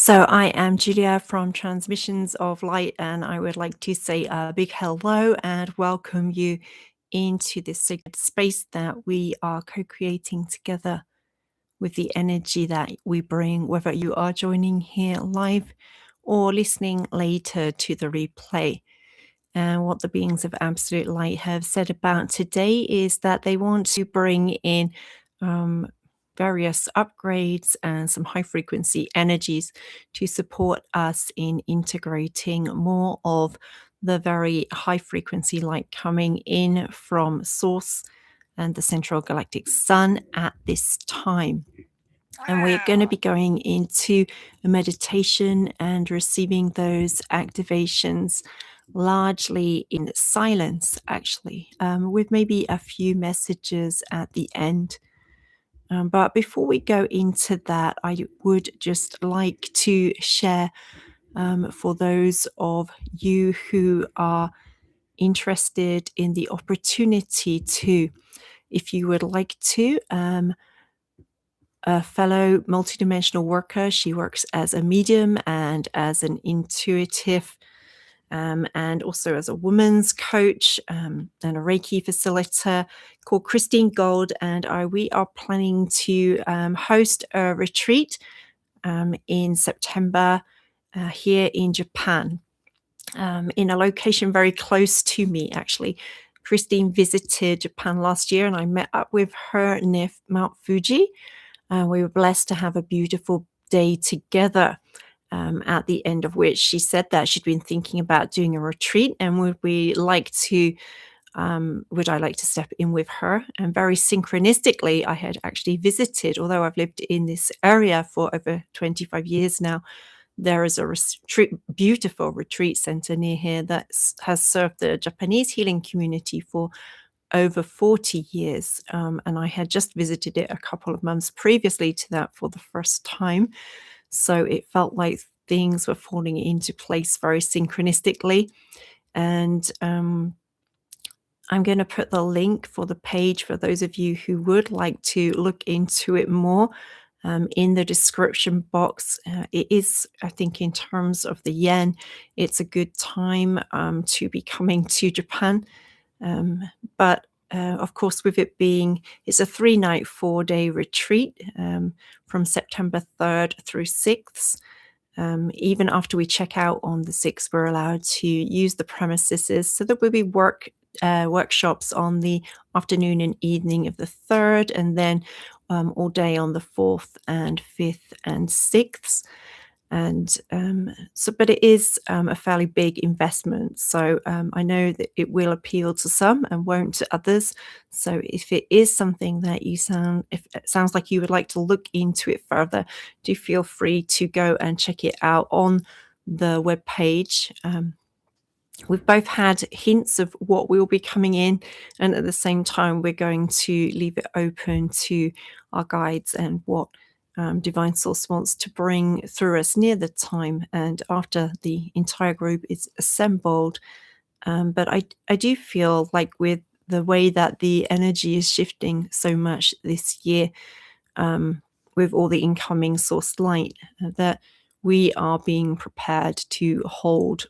So I am Julia from Transmissions of Light, and I would like to say a big hello and welcome you into this sacred space that we are co-creating together with the energy that we bring, whether you are joining here live or listening later to the replay. And what the beings of Absolute Light have said about today is that they want to bring in various upgrades and some high frequency energies to support us in integrating more of the very high frequency light coming in from Source and the Central Galactic Sun at this time. And we're going to be going into a meditation and receiving those activations largely in silence, actually, with maybe a few messages at the end. But before we go into that, I would just like to share for those of you who are interested in the opportunity to, if you would like to, a fellow multidimensional worker. She works as a medium and as an intuitive, and also as a woman's coach and a Reiki facilitator called Christine Gold. And we are planning to host a retreat in September here in Japan, in a location very close to me, actually. Christine visited Japan last year, and I met up with her near Mount Fuji. We were blessed to have a beautiful day together, at the end of which she said that she'd been thinking about doing a retreat, and would I like to step in with her? And very synchronistically, I had actually visited, although I've lived in this area for over 25 years now, there is a beautiful retreat center near here that has served the Japanese healing community for over 40 years. And I had just visited it a couple of months previously to that for the first time. So it felt like things were falling into place very synchronistically. And I'm going to put the link for the page for those of you who would like to look into it more in the description box. It is, I think, in terms of the yen, it's a good time to be coming to Japan. But of course, with it being, it's a 3-night, 4-day retreat from September 3rd through 6th. Even after we check out on the 6th, we're allowed to use the premises. So there will be workshops on the afternoon and evening of the 3rd, and then all day on the 4th and 5th and 6th. And but it is a fairly big investment. So I know that it will appeal to some and won't to others. So if it is something that if it sounds like you would like to look into it further, do feel free to go and check it out on the webpage. We've both had hints of what will be coming in, and at the same time, we're going to leave it open to our guides and what Divine Source wants to bring through us near the time and after the entire group is assembled. But I do feel like with the way that the energy is shifting so much this year, with all the incoming source light, that we are being prepared to hold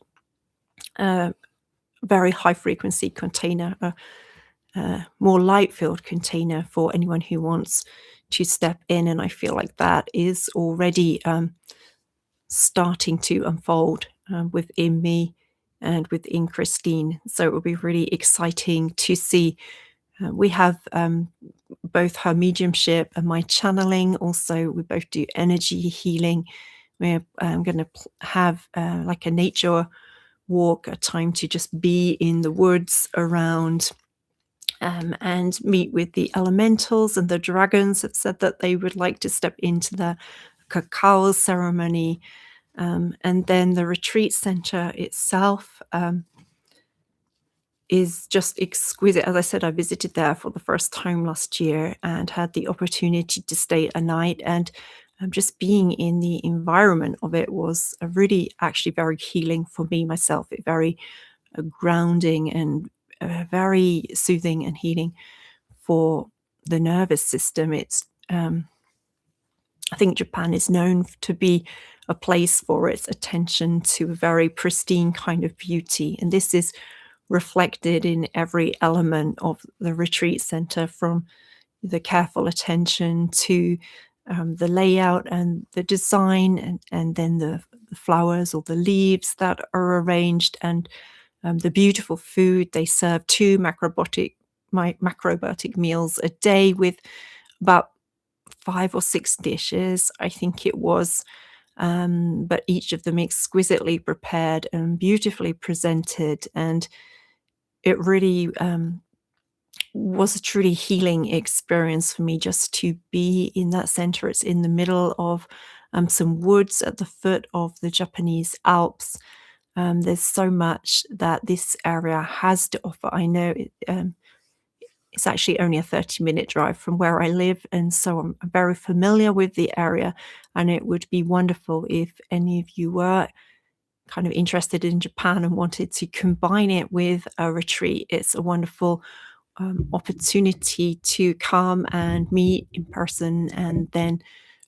a very high frequency container, a more light filled container for anyone who wants to step in. And I feel like that is already starting to unfold within me and within Christine. So it will be really exciting to see. We have both her mediumship and my channeling. Also, we both do energy healing. We're going to have like a nature walk, a time to just be in the woods around and meet with the elementals. And the dragons have said that they would like to step into the cacao ceremony. And then the retreat center itself is just exquisite. As I said, I visited there for the first time last year and had the opportunity to stay a night. And just being in the environment of it was really actually very healing for me myself. It very grounding and very soothing and healing for the nervous system. It's I think Japan is known to be a place for its attention to a very pristine kind of beauty, and this is reflected in every element of the retreat center, from the careful attention to the layout and the design, and then the flowers or the leaves that are arranged, and the beautiful food. They serve two macrobiotic meals a day with about 5 or 6 dishes, I think it was, but each of them exquisitely prepared and beautifully presented. And it really was a truly healing experience for me just to be in that center. It's in the middle of some woods at the foot of the Japanese Alps. There's so much that this area has to offer. I know it's actually only a 30-minute drive from where I live, and so I'm very familiar with the area, and it would be wonderful if any of you were kind of interested in Japan and wanted to combine it with a retreat. It's a wonderful opportunity to come and meet in person, and then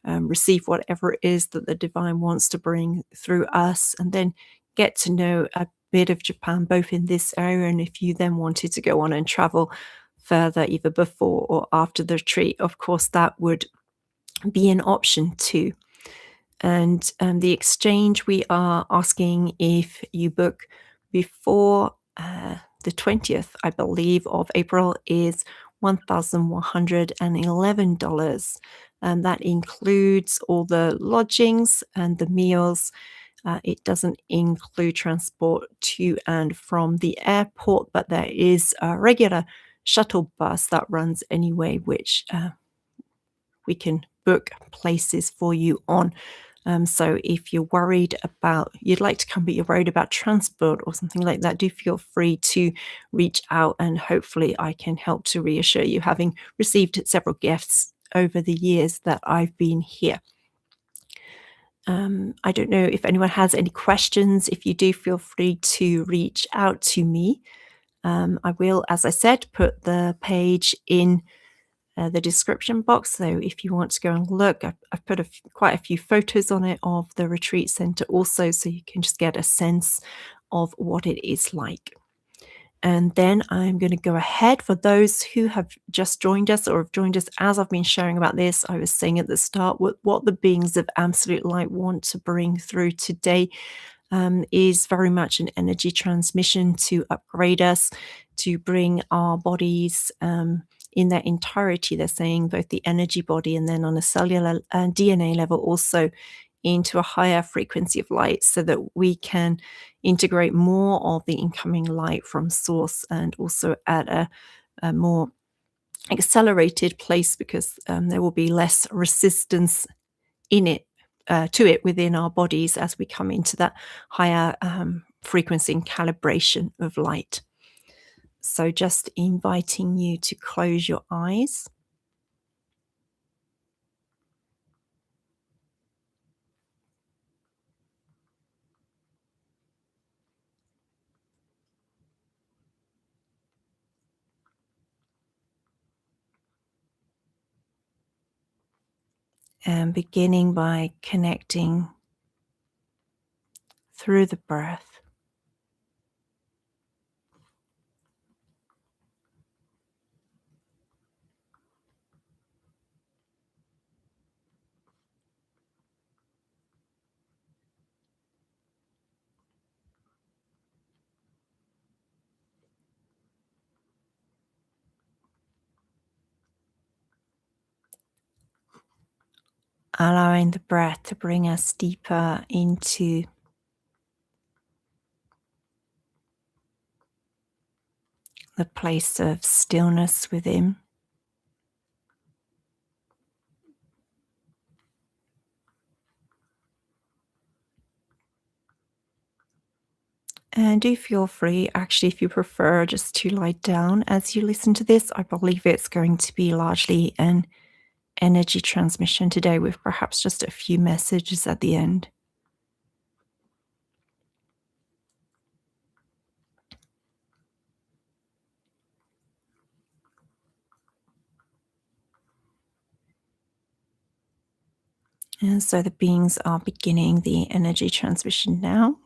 receive whatever it is that the divine wants to bring through us, and then get to know a bit of Japan, both in this area, and if you then wanted to go on and travel further, either before or after the retreat, of course, that would be an option too. And the exchange, we are asking if you book before the 20th, I believe, of April, is $1,111. And that includes all the lodgings and the meals. It doesn't include transport to and from the airport, but there is a regular shuttle bus that runs anyway, which we can book places for you on. So if you're worried about, you'd like to come, but you're worried about transport or something like that, do feel free to reach out, and hopefully I can help to reassure you, having received several gifts over the years that I've been here. I don't know if anyone has any questions. If you do, feel free to reach out to me. I will, as I said, put the page in the description box. So if you want to go and look, I've put quite a few photos on it of the retreat center also, so you can just get a sense of what it is like. And then I'm going to go ahead, for those who have just joined us or have joined us as I've been sharing about this. I was saying at the start, what the beings of absolute light want to bring through today is very much an energy transmission to upgrade us, to bring our bodies in their entirety. They're saying both the energy body and then on a cellular and DNA level also into a higher frequency of light, so that we can integrate more of the incoming light from source, and also at a more accelerated place, because there will be less resistance in it to it within our bodies as we come into that higher frequency and calibration of light. So just inviting you to close your eyes. And beginning by connecting through the breath. Allowing the breath to bring us deeper into the place of stillness within. And do feel free, actually, if you prefer, just to lie down as you listen to this. I believe it's going to be largely an energy transmission today, with perhaps just a few messages at the end. And so the beings are beginning the energy transmission now.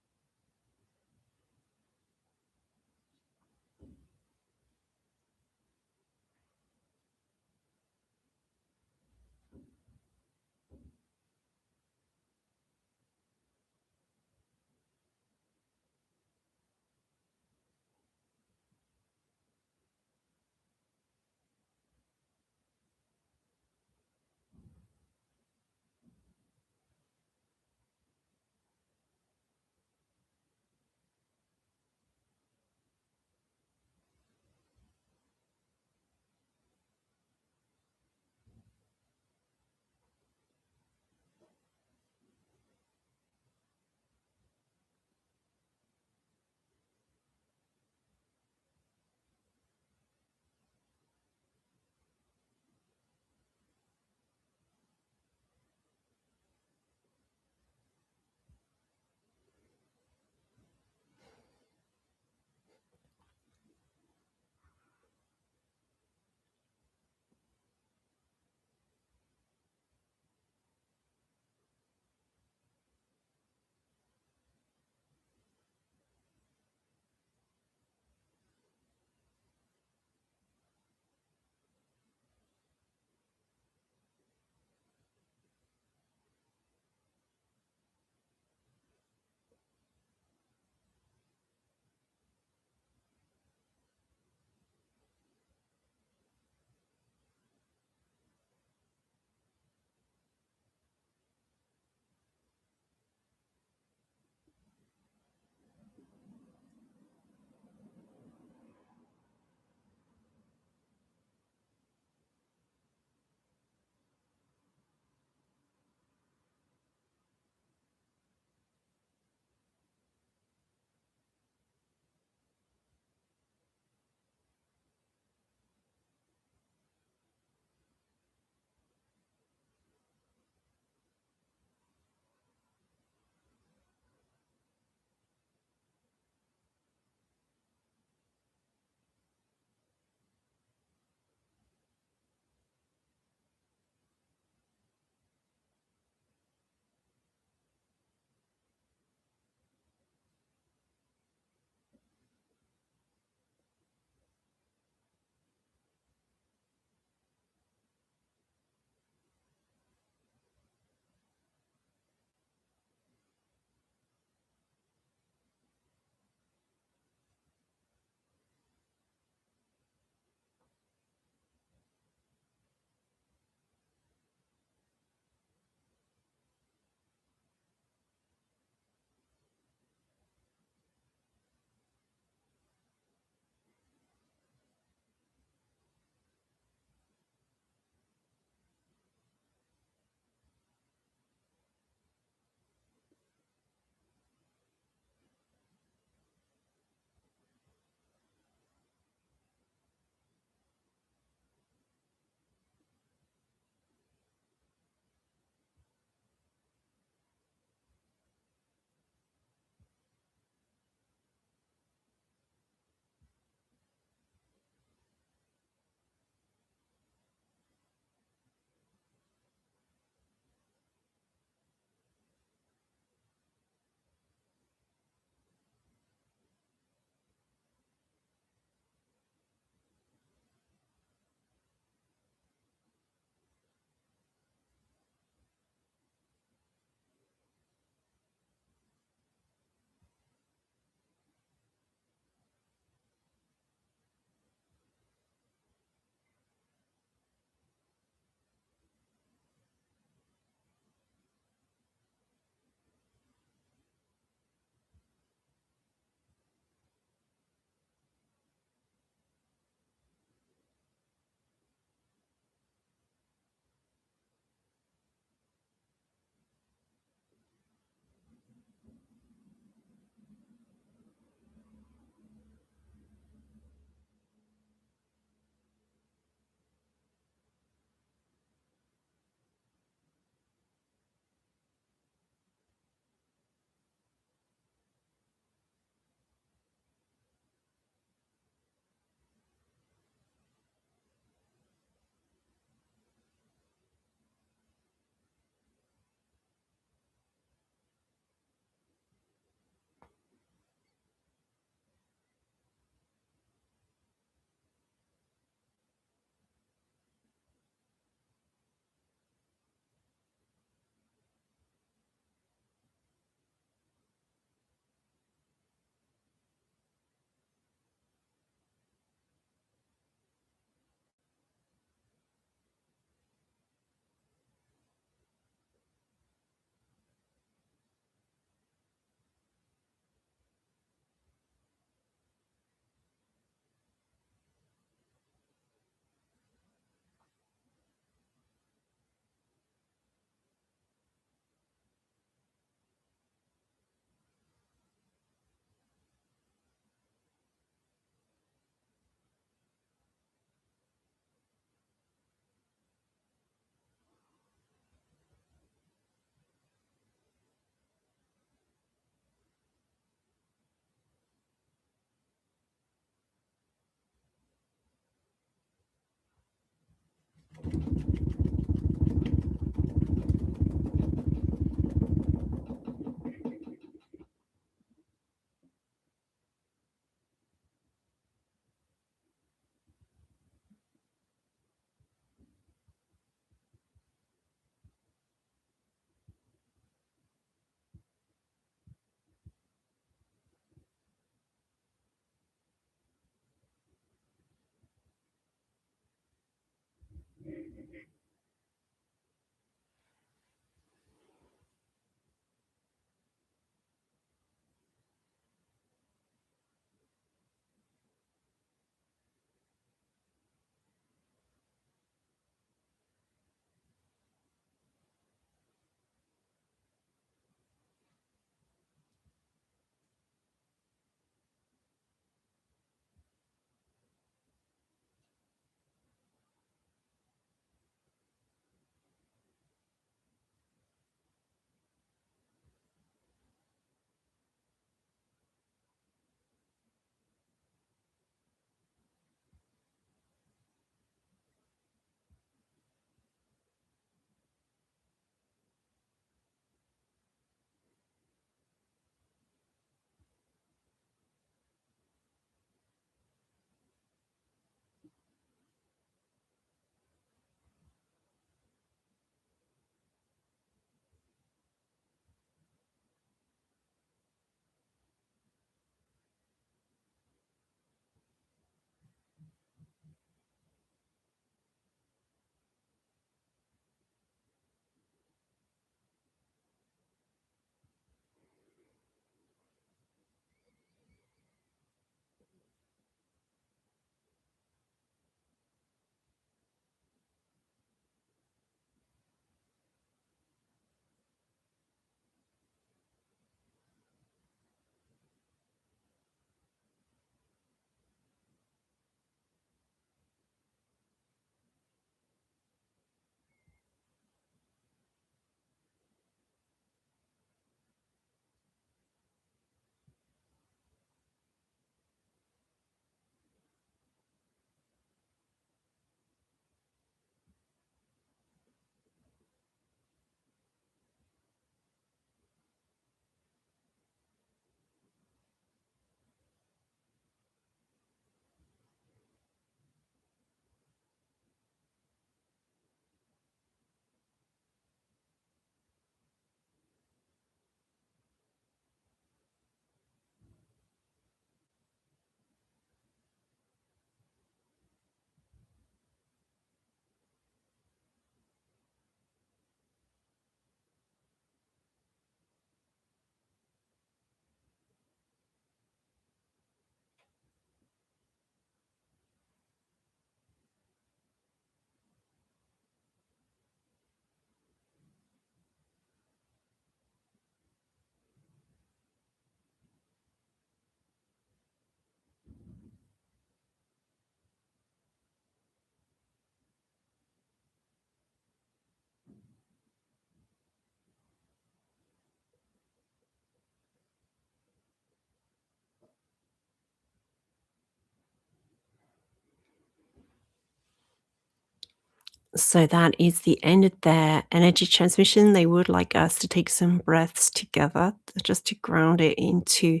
So that is the end of their energy transmission. They would like us to take some breaths together just to ground it into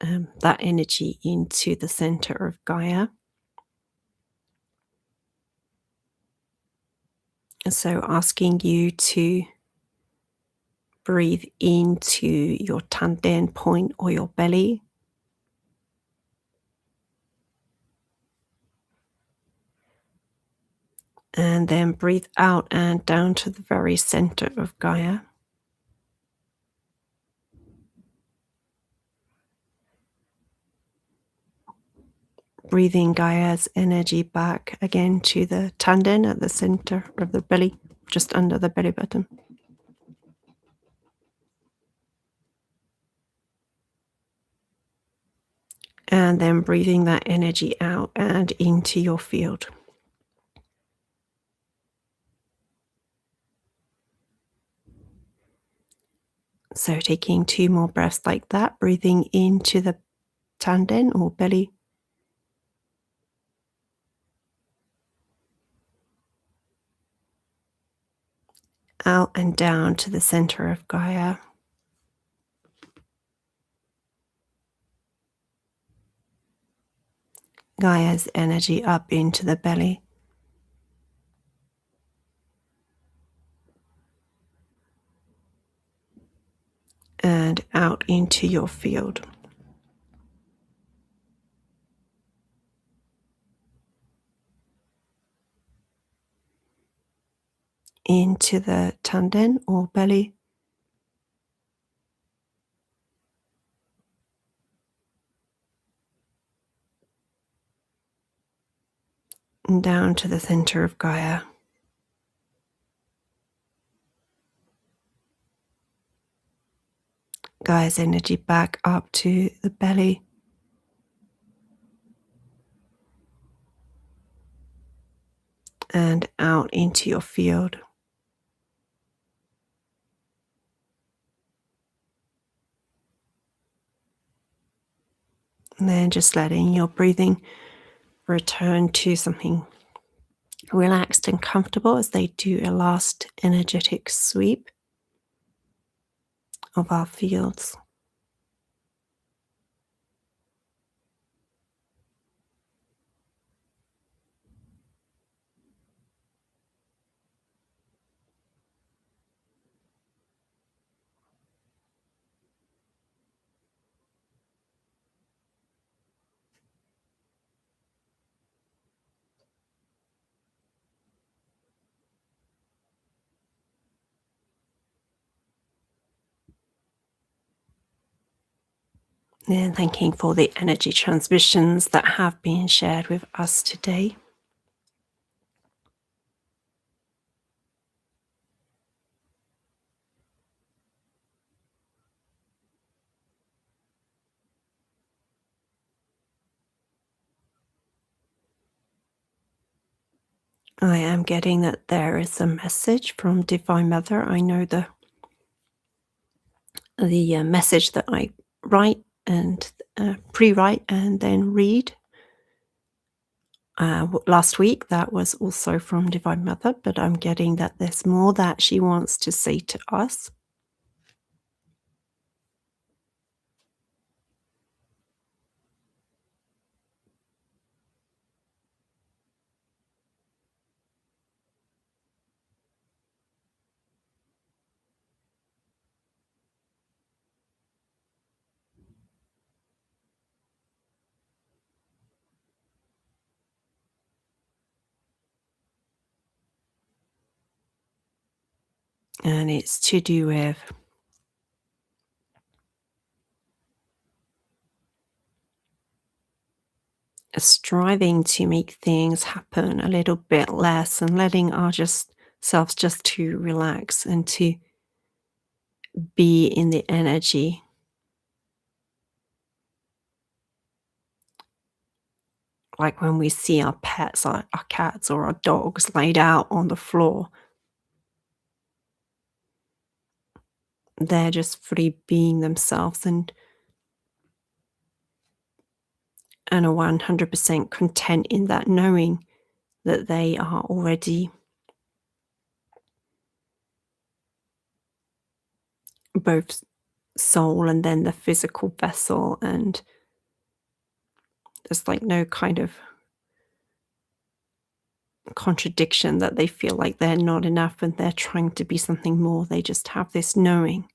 that energy into the center of Gaia. And so asking you to breathe into your tanden point or your belly. And then breathe out and down to the very center of Gaia. Breathing Gaia's energy back again to the tanden at the center of the belly, just under the belly button. And then breathing that energy out and into your field. So taking 2 more breaths like that, breathing into the tanden or belly. Out and down to the center of Gaia. Gaia's energy up into the belly. And out into your field. Into the tanden or belly. And down to the center of Gaia. Gaia's energy back up to the belly. And out into your field. And then just letting your breathing return to something relaxed and comfortable as they do a last energetic sweep of our fields. And thanking for the energy transmissions that have been shared with us today. I am getting that there is a message from Divine Mother. I know the message that I write and pre-write and then read. Last week, that was also from Divine Mother, but I'm getting that there's more that she wants to say to us. And it's to do with striving to make things happen a little bit less and letting our selves just to relax and to be in the energy. Like when we see our pets, our cats or our dogs laid out on the floor, they're just fully being themselves and are 100% content in that, knowing that they are already both soul and then the physical vessel, and there's like no kind of contradiction that they feel like they're not enough and they're trying to be something more. They just have this knowing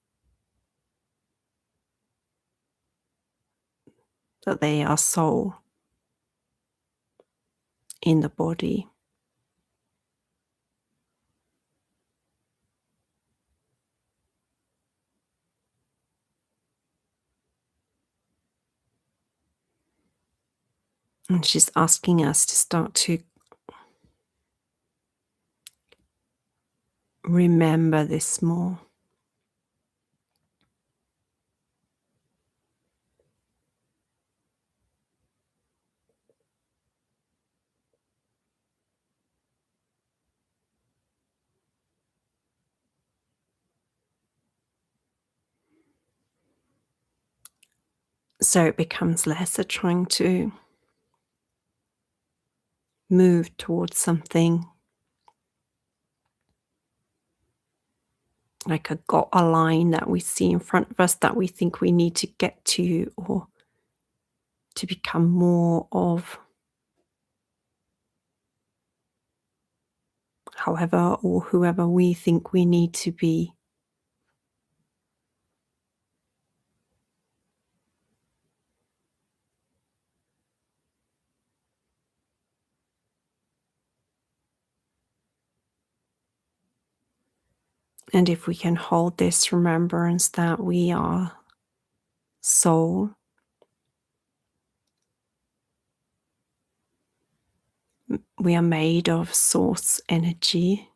that they are soul in the body. And she's asking us to start to remember this more. So it becomes less a trying to move towards something like a line that we see in front of us that we think we need to get to, or to become more of, however or whoever we think we need to be. And if we can hold this remembrance that we are soul, we are made of source energy,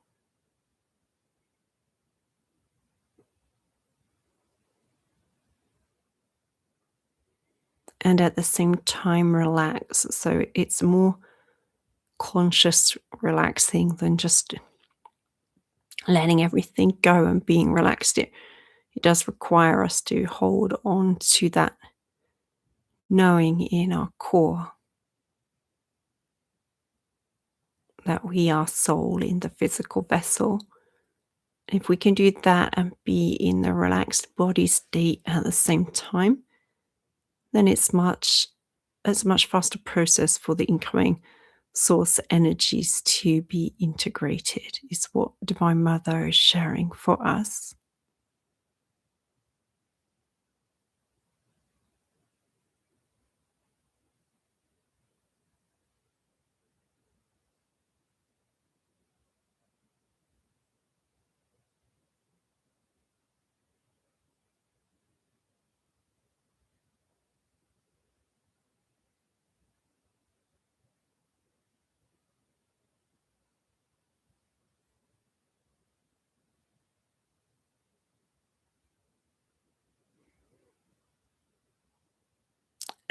and at the same time relax. So it's more conscious relaxing than just letting everything go and being relaxed. It does require us to hold on to that knowing in our core that we are soul in the physical vessel. If we can do that and be in the relaxed body state at the same time, then it's a much faster process for the incoming source energies to be integrated, is what Divine Mother is sharing for us.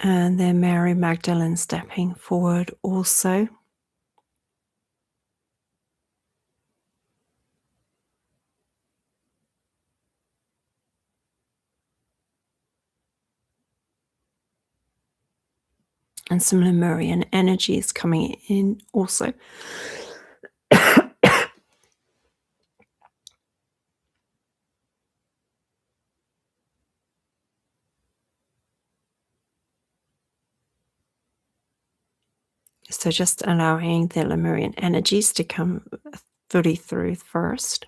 And then Mary Magdalene stepping forward also. And some Lemurian energy is coming in also. So just allowing the Lemurian energies to come fully through first.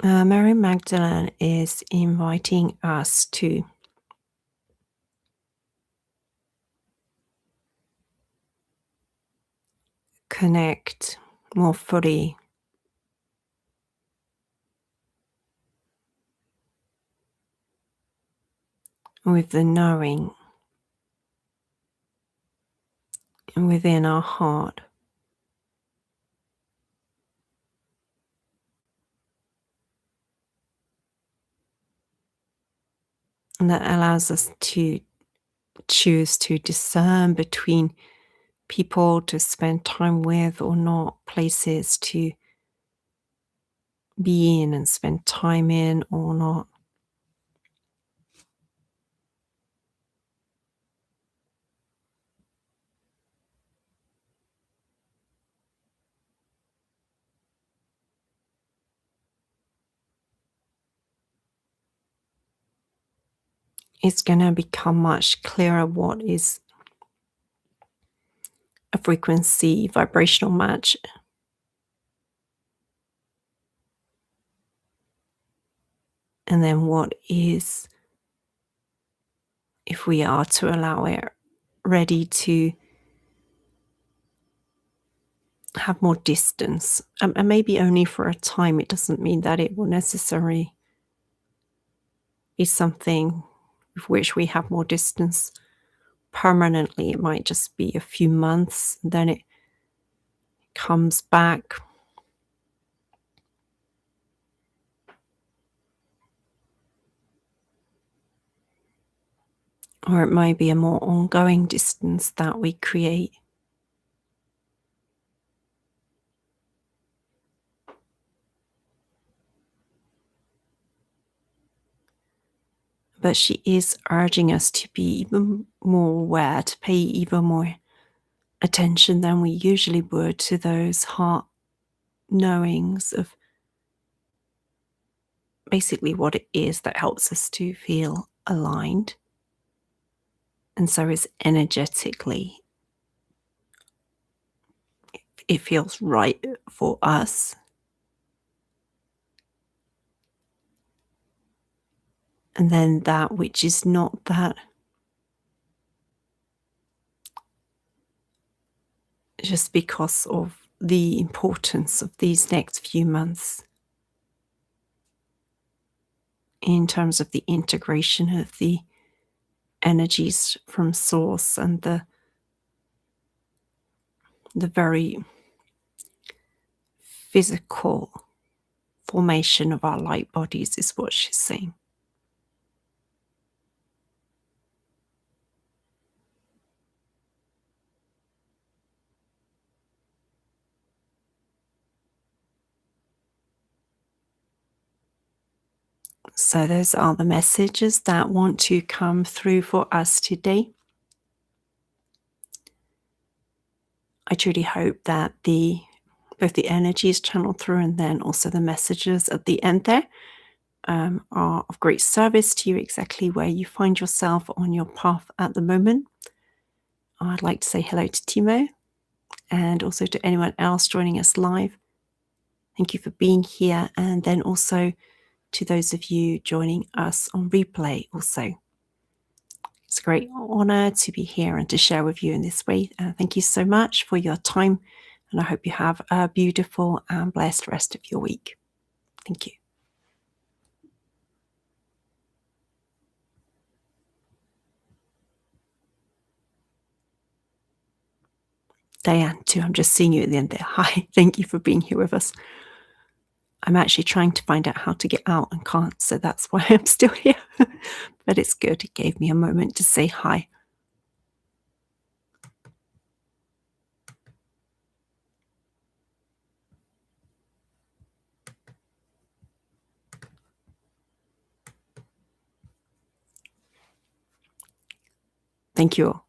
Mary Magdalene is inviting us to connect more fully with the knowing within our heart. And that allows us to choose to discern between people to spend time with or not, places to be in and spend time in or not. It's going to become much clearer what is a frequency vibrational match, and then what is, if we are to allow it, ready to have more distance. And maybe only for a time. It doesn't mean that it will necessarily be something with which we have more distance permanently. It might just be a few months, and then it comes back. Or it might be a more ongoing distance that we create. But she is urging us to be even more aware, to pay even more attention than we usually would to those heart knowings of basically what it is that helps us to feel aligned. And so is energetically, it feels right for us. And then that which is not that, just because of the importance of these next few months in terms of the integration of the energies from source and the very physical formation of our light bodies, is what she's saying. So those are the messages that want to come through for us today. I truly hope that both the energies channeled through and then also the messages at the end there are of great service to you exactly where you find yourself on your path at the moment. I'd like to say hello to Timo and also to anyone else joining us live. Thank you for being here, and then also to those of you joining us on replay also. It's a great honor to be here and to share with you in this way. Thank you so much for your time, and I hope you have a beautiful and blessed rest of your week. Thank you. Diane, too, I'm just seeing you at the end there. Hi, thank you for being here with us. I'm actually trying to find out how to get out and can't, so that's why I'm still here. But it's good. It gave me a moment to say hi. Thank you all.